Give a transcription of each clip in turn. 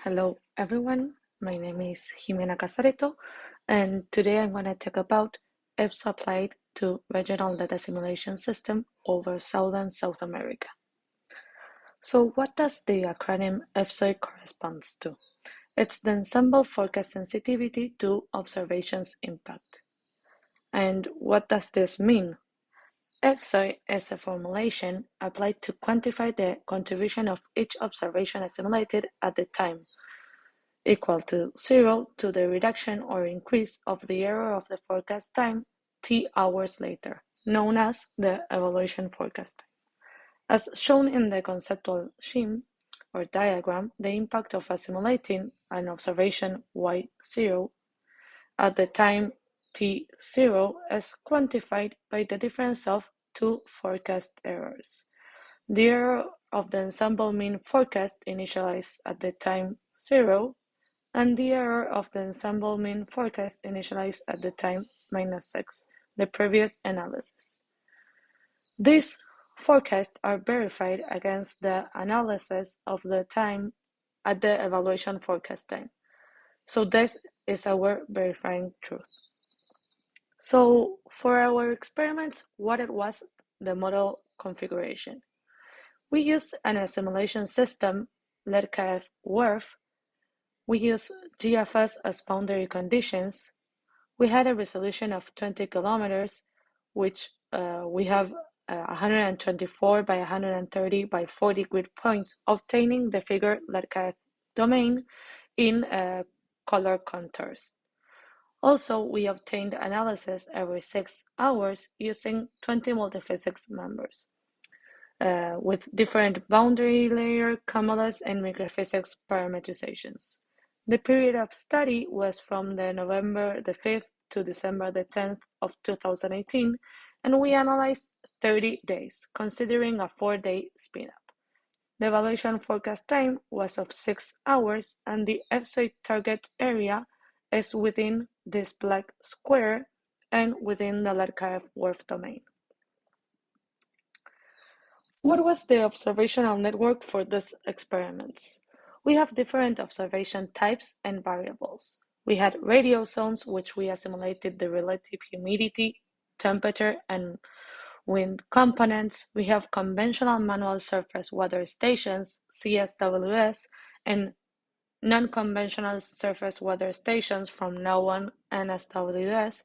Hello everyone, my name is Gimena Casaretto, and today I'm going to talk about EFSOI applied to regional data simulation system over Southern South America. So what does the acronym EFSOI corresponds to? It's the Ensemble Forecast Sensitivity to Observations Impact. And what does this mean? EFSOI is a formulation applied to quantify the contribution of each observation assimilated at the time, equal to 0 to the reduction or increase of the error of the forecast time t hours later, known as the evaluation forecast time. As shown in the conceptual scheme or diagram, the impact of assimilating an observation y0 at the time t0 is quantified by the difference of two forecast errors. The error of the ensemble mean forecast initialized at the time 0 and the error of the ensemble mean forecast initialized at the time -6, the previous analysis. These forecasts are verified against the analysis of the time at the evaluation forecast time. So this is our verifying truth. So for our experiments, what it was the model configuration? We used an assimilation system, LEDKF-WRF. We use GFS as boundary conditions. We had a resolution of 20 kilometers, which we have 124 by 130 by 40 grid points, obtaining the figure LEDKF domain in color contours. Also, we obtained analysis every 6 hours using 20 multiphysics members with different boundary layer, cumulus, and microphysics parametrizations. The period of study was from the November the 5th to December the 10th of 2018, and we analyzed 30 days, considering a 4-day spin-up. The evaluation forecast time was of 6 hours, and the EFSOI target area is within this black square and within the LEDKF-WRF domain. What was the observational network for these experiments? We have different observation types and variables. We had radio zones, which we assimilated the relative humidity, temperature, and wind components. We have conventional manual surface weather stations, CSWS, and non-conventional surface weather stations from now on NSWS.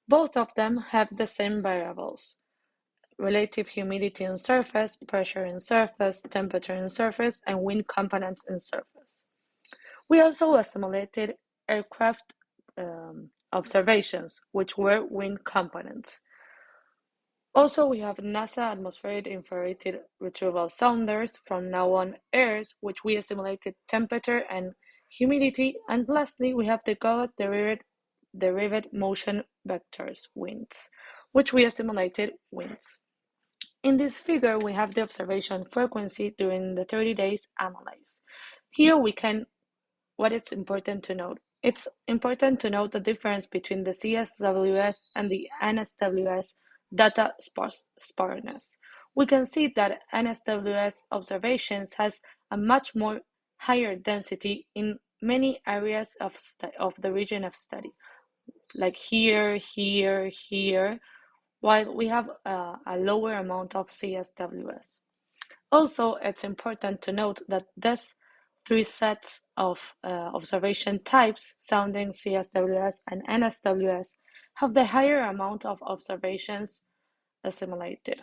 Both of them have the same variables: relative humidity in surface, pressure in surface, temperature in surface, and wind components in surface. We also assimilated aircraft observations, which were wind components. Also, we have NASA atmospheric infrared retrieval sounders from now on airs, which we assimilated temperature and humidity. And lastly, we have the Gauss derived motion vectors, winds, which we assimilated winds. In this figure, we have the observation frequency during the 30 days analyzed. Here what is important to note? It's important to note the difference between the CSWS and the NSWS data sparseness. We can see that NSWS observations has a much more higher density in many areas of the region of study, like here, while we have a lower amount of CSWS. Also, it's important to note that these three sets of observation types, sounding, CSWS, and NSWS, have the higher amount of observations assimilated.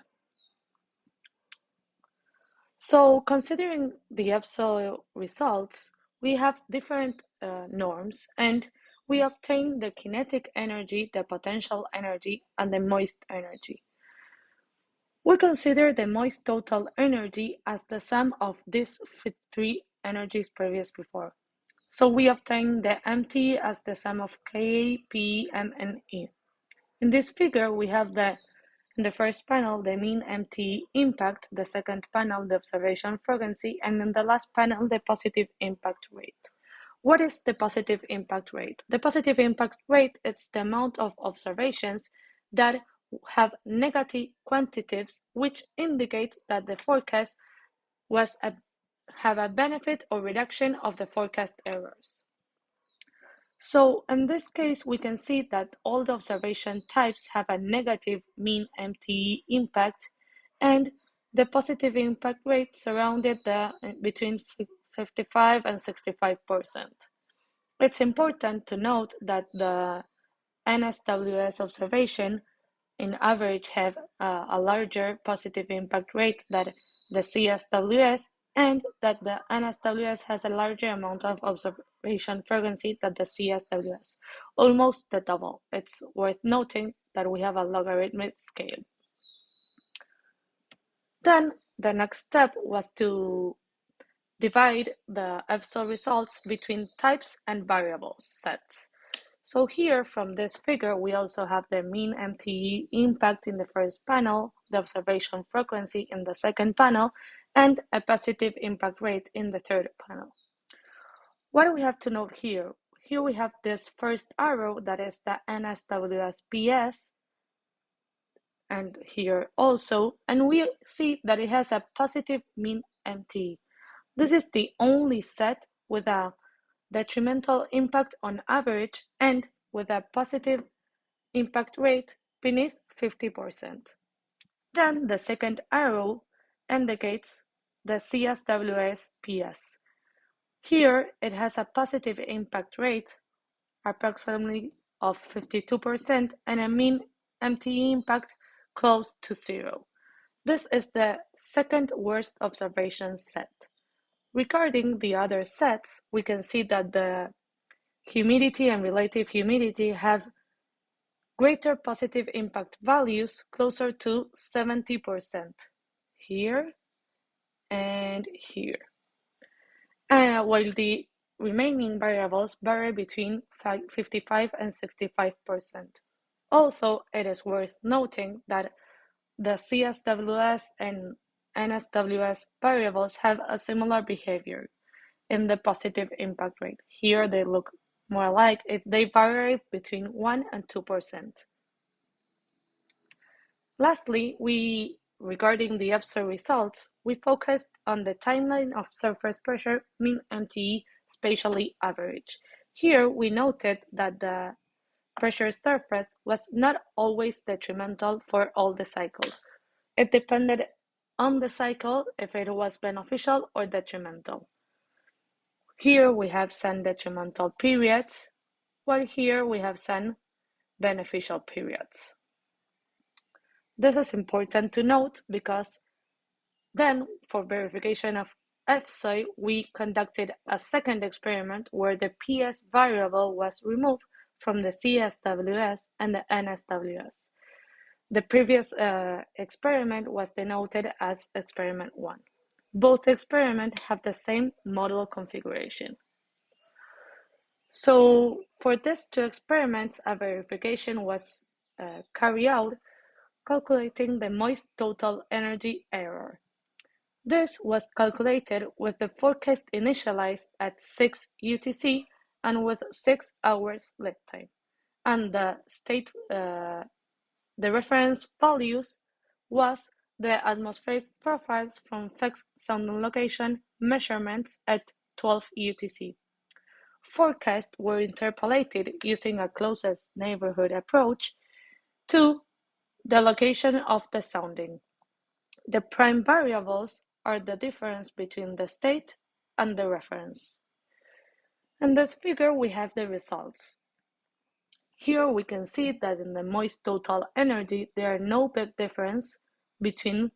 So, considering the EFSOI results, we have different norms, and we obtain the kinetic energy, the potential energy, and the moist energy. We consider the moist total energy as the sum of these three energies previous before. So we obtain the MT as the sum of Ka, P, M, and E. In this figure, we have in the first panel, the mean MT impact, the second panel, the observation frequency, and in the last panel, the positive impact rate. What is the positive impact rate? The positive impact rate is the amount of observations that have negative quantitatives, which indicate that the forecast was have a benefit or reduction of the forecast errors. So in this case, we can see that all the observation types have a negative mean MTE impact, and the positive impact rate surrounded between 55 and 65%. It's important to note that the NSWS observation in average have a larger positive impact rate than the CSWS, and that the NSWS has a larger amount of observation frequency than the CSWS, almost the double. It's worth noting that we have a logarithmic scale. Then the next step was to divide the EFSOI results between types and variables sets. So here from this figure, we also have the mean MTE impact in the first panel, the observation frequency in the second panel, and a positive impact rate in the third panel. What do we have to note here? Here we have this first arrow that is the NSWS-PS, and here also, and we see that it has a positive mean MTE. This is the only set with a detrimental impact on average and with a positive impact rate beneath 50%. Then the second arrow indicates the CSWS-PS. Here it has a positive impact rate approximately of 52% and a mean MTE impact close to zero. This is the second worst observation set. Regarding the other sets, we can see that the humidity and relative humidity have greater positive impact values closer to 70% here and here. While the remaining variables vary between 55 and 65%. Also, it is worth noting that the CSWS and NSWS variables have a similar behavior in the positive impact rate. Here they look more alike. They vary between 1 and 2%. Lastly, regarding the EFSOI results, we focused on the timeline of surface pressure mean MTE spatially average. Here we noted that the pressure surface was not always detrimental for all the cycles. It depended on the cycle if it was beneficial or detrimental. Here we have some detrimental periods, while here we have some beneficial periods. This is important to note because then, for verification of EFSOI, we conducted a second experiment where the PS variable was removed from the CSWS and the NSWS. The previous experiment was denoted as experiment 1. Both experiments have the same model configuration. So for these two experiments, a verification was carried out calculating the moist total energy error. This was calculated with the forecast initialized at 6 UTC and with 6 hours lead time, and the reference values was the atmospheric profiles from fixed sounding location measurements at 12 UTC. Forecasts were interpolated using a closest neighborhood approach to the location of the sounding. The prime variables are the difference between the state and the reference. In this figure, we have the results. Here we can see that in the moist total energy, there are no big difference between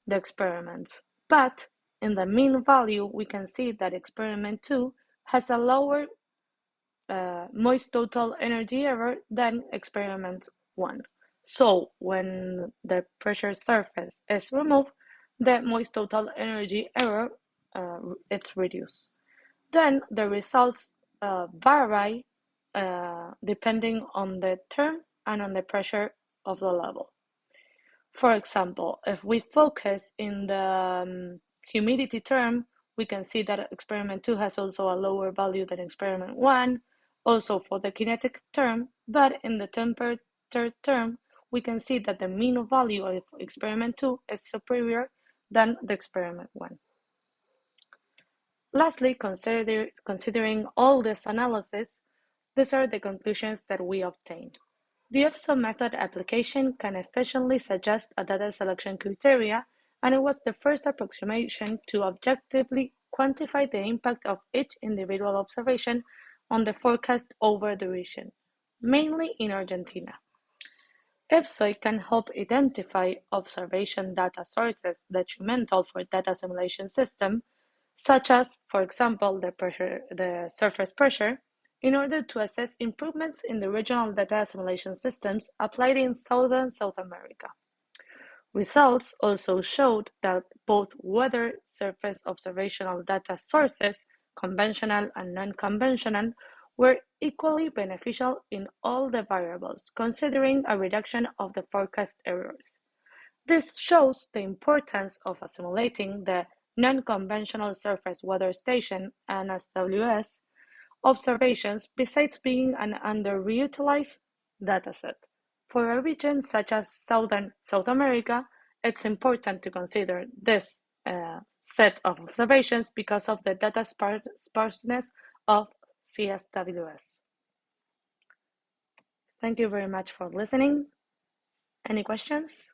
the experiments. But in the mean value, we can see that experiment 2 has a lower moist total energy error than experiment 1. So when the pressure surface is removed, the moist total energy error it's reduced. Then the results vary depending on the term and on the pressure of the level. For example, if we focus in the humidity term, we can see that experiment 2 has also a lower value than experiment 1, also for the kinetic term, but in the temperature term, we can see that the mean value of experiment 2 is superior than the experiment 1. Lastly, considering all this analysis, these are the conclusions that we obtained. The EFSOI method application can efficiently suggest a data selection criteria, and it was the first approximation to objectively quantify the impact of each individual observation on the forecast over the region, mainly in Argentina. EFSOI can help identify observation data sources detrimental for data assimilation system, such as, for example, the surface pressure, in order to assess improvements in the regional data assimilation systems applied in southern South America. Results also showed that both weather surface observational data sources, conventional and non-conventional, were equally beneficial in all the variables, considering a reduction of the forecast errors. This shows the importance of assimilating the non-conventional surface weather station (NSWS) observations besides being an underutilized dataset. For a region such as southern South America, it's important to consider this set of observations because of the data sparseness of CSWS. Thank you very much for listening. Any questions?